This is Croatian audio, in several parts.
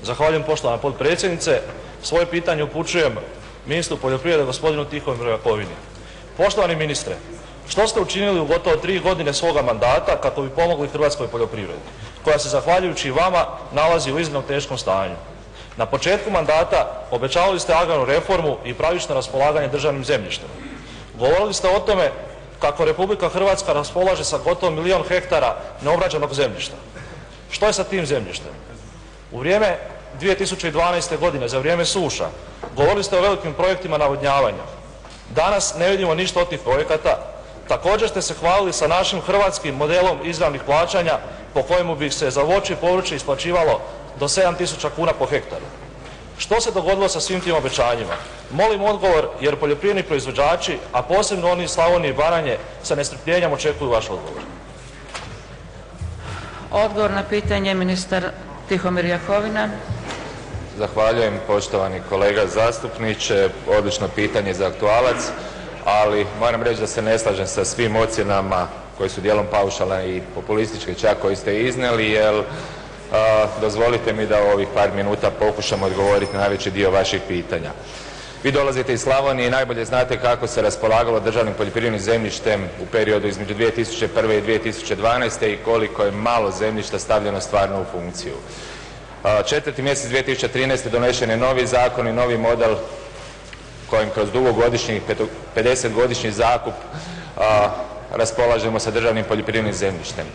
Zahvaljujem poštovana potpredsjednice. Svoje pitanje upućujem ministru poljoprivrede gospodinu Tihomiru Jakovini. Poštovani ministre, što ste učinili u gotovo 3 godine svoga mandata kako bi pomogli hrvatskoj poljoprivredi, koja se zahvaljujući vama nalazi u iznimno teškom stanju? Na početku mandata obećavali ste agrarnu reformu i pravično raspolaganje državnim zemljištem. Govorili ste o tome kako Republika Hrvatska raspolaže sa gotovo 1 milijun hektara neobrađenog zemljišta. Što je sa tim zemljištem? U vrijeme 2012. godine, za vrijeme suša, govorili ste o velikim projektima navodnjavanja. Danas ne vidimo ništa od tih projekata. Također ste se hvalili sa našim hrvatskim modelom izravnih plaćanja po kojemu bi se za voće i povrće isplaćivalo do 7.000 kuna po hektaru. Što se dogodilo sa svim tim obećanjima? Molim odgovor jer poljoprivredni proizvođači, a posebno oni iz Slavonije i Baranje, sa nestrpljenjem očekuju vaš odgovor. Odgovor na pitanje ministar Tihomir Jakovina. Zahvaljujem poštovani kolega zastupniče, odlično pitanje za aktualac, ali moram reći da se ne slažem sa svim ocjenama koje su dijelom paušalne i populističke čak koje ste iznijeli, jer dozvolite mi da u ovih par minuta pokušam odgovoriti na najveći dio vaših pitanja. Vi dolazite iz Slavonije i najbolje znate kako se raspolagalo državnim poljoprivrednim zemljištem u periodu između 2001. i 2012. i koliko je malo zemljišta stavljeno stvarno u funkciju. 4. mjesec 2013. donešen je novi zakon i novi model kojim kroz dugogodišnji 50-godišnji zakup raspolažemo sa državnim poljoprivrednim zemljištem.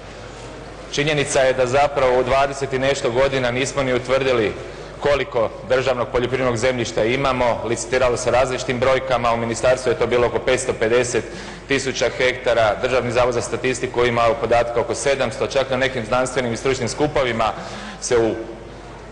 Činjenica je da zapravo u 20 i nešto godina nismo ni utvrdili koliko državnog poljoprivrednog zemljišta imamo, licitiralo se različitim brojkama, u ministarstvu je to bilo oko 550.000 hektara, Državni zavod za statistiku ima podatke oko 700, čak na nekim znanstvenim i stručnim skupovima se u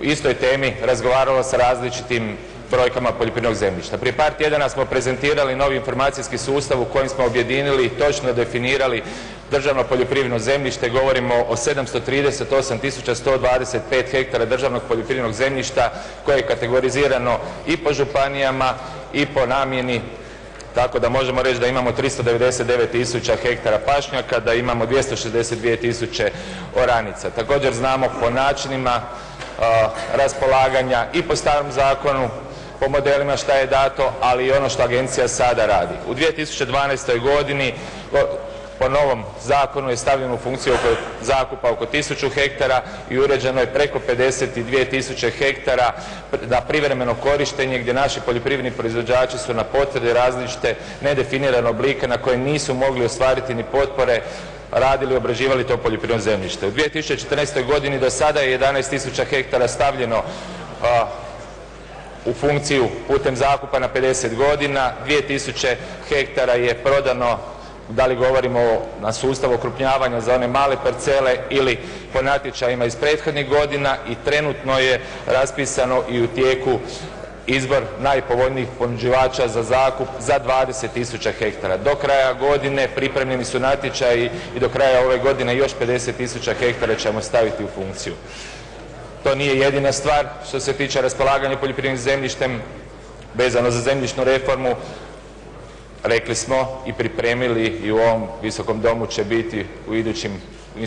istoj temi razgovaralo sa različitim brojkama poljoprivrednog zemljišta. Prije par tjedana smo prezentirali novi informacijski sustav u kojem smo objedinili i točno definirali državno poljoprivredno zemljište. Govorimo o 738.125 hektara državnog poljoprivrednog zemljišta koje je kategorizirano i po županijama i po namjeni, tako da možemo reći da imamo 399.000 hektara pašnjaka, da imamo 262.000 oranica. Također znamo po načinima raspolaganja i po starom zakonu, po modelima šta je dato, ali i ono što agencija sada radi. U 2012. godini po novom zakonu je stavljeno u funkciju oko zakupa oko 1000 hektara i uređeno je preko 52.000 hektara na privremeno korištenje gdje naši poljoprivredni proizvođači su na potvrde različite nedefinirane oblike na koje nisu mogli ostvariti ni potpore radili i obrađivali to poljoprivredno zemljište. U 2014. godini do sada je 11.000 hektara stavljeno u funkciju putem zakupa na 50 godina, 2.000 hektara je prodano, da li govorimo na sustav okrupnjavanja za one male parcele ili po natječajima iz prethodnih godina i trenutno je raspisano i u tijeku izbor najpovoljnijih ponuđivača za zakup za 20.000 hektara. Do kraja godine pripremljeni su natječaji i do kraja ove godine još 50.000 hektara ćemo staviti u funkciju. To nije jedina stvar što se tiče raspolaganja poljoprivrednim zemljištem vezano za zemljišnu reformu. Rekli smo i pripremili i u ovom Visokom domu će biti u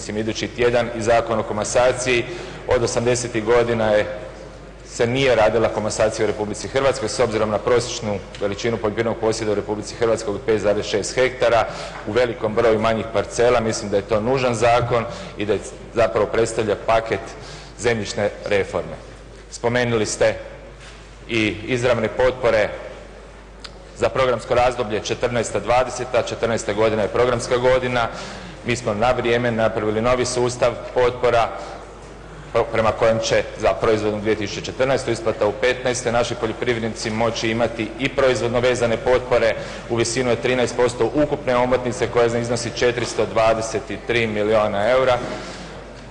idući tjedan i Zakon o komasaciji. Od 80. godina se nije radila komasacija u Republici Hrvatskoj s obzirom na prosječnu veličinu poljoprivrednog posjeda u Republici Hrvatskoj od 5,6 hektara u velikom broju manjih parcela. Mislim da je to nužan zakon i da zapravo predstavlja paket zemljišne reforme. Spomenuli ste i izravne potpore za programsko razdoblje 14-20, 14. godina je programska godina. Mi smo na vrijeme napravili novi sustav potpora prema kojem će za proizvodnu 2014. isplata u 15. naši poljoprivrednici moći imati i proizvodno vezane potpore u visinu od 13% ukupne omotnice koja iznosi 423 milijuna eura,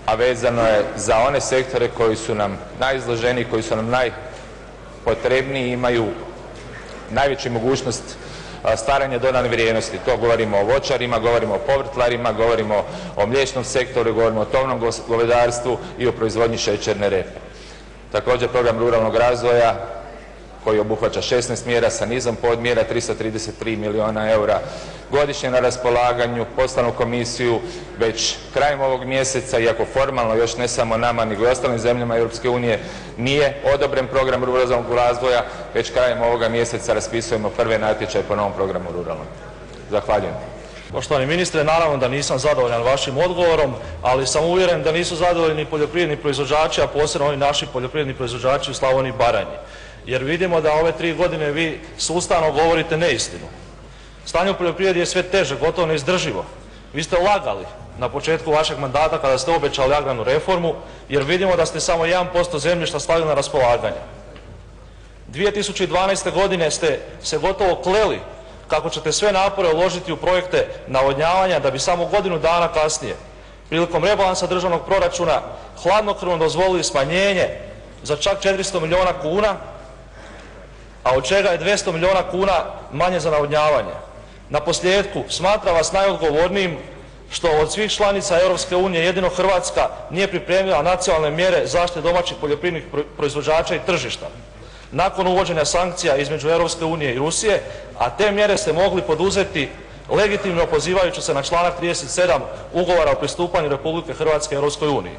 a vezano je za one sektore koji su nam najizloženiji, koji su nam najpotrebniji, imaju najveću mogućnost stvaranja dodane vrijednosti. To govorimo o voćarima, govorimo o povrtlarima, govorimo o mliječnom sektoru, govorimo o tovnom govedarstvu i o proizvodnji šećerne repe. Također program ruralnog razvoja koji obuhvaća 16 mjera sa nizom podmjera, 333 milijuna eura godišnje na raspolaganju. Poslanu komisiju već krajem ovog mjeseca, iako formalno još ne samo nama nego i ostalim zemljama Europske unije nije odobren program ruralnog razvoja, već krajem ovoga mjeseca raspisujemo prve natječaje po novom programu ruralnog. Zahvaljujem. Poštovani ministre, naravno da nisam zadovoljan vašim odgovorom, ali sam uvjeren da nisu zadovoljni poljoprivredni proizvođači, a posebno ovi naši poljoprivredni proizvođači u Slavoniji i Baranji. Jer vidimo da ove 3 godine vi sustavno govorite neistinu. Stanje u poljoprivredi je sve teže, gotovo neizdrživo. Vi ste lagali na početku vašeg mandata kada ste obećali agrarnu reformu, jer vidimo da ste samo 1% zemljišta stavili na raspolaganje. 2012. godine ste se gotovo kleli kako ćete sve napore uložiti u projekte navodnjavanja, da bi samo godinu dana kasnije, prilikom rebalansa državnog proračuna, hladnokrvno dozvolili smanjenje za čak 400 milijuna kuna, a od čega je 200 milijuna kuna manje za navodnjavanje. Naposljetku, smatram vas najodgovornijim što od svih članica Europske unije jedino Hrvatska nije pripremila nacionalne mjere zaštite domaćih poljoprivrednih proizvođača i tržišta nakon uvođenja sankcija između Europske unije i Rusije, a te mjere ste mogli poduzeti legitimno pozivajući se na članak 37 Ugovora o pristupanju Republike Hrvatske Europskoj uniji.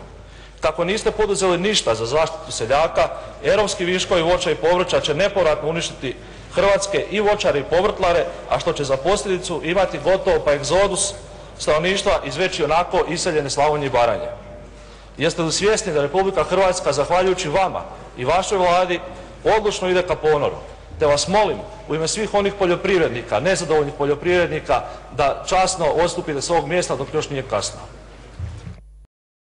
Kako niste poduzeli ništa za zaštitu seljaka, europski viškovi voća i povrća će nepovratno uništiti hrvatske i voćare i povrtlare, a što će za posljedicu imati gotovo pa egzodus stanovništva iz već i onako iseljene Slavonije i Baranje. Jeste li svjesni da Republika Hrvatska, zahvaljujući vama i vašoj Vladi, odlučno ide ka ponoru? Te vas molim u ime svih onih poljoprivrednika, nezadovoljnih poljoprivrednika, da časno odstupite s ovog mjesta dok još nije kasno.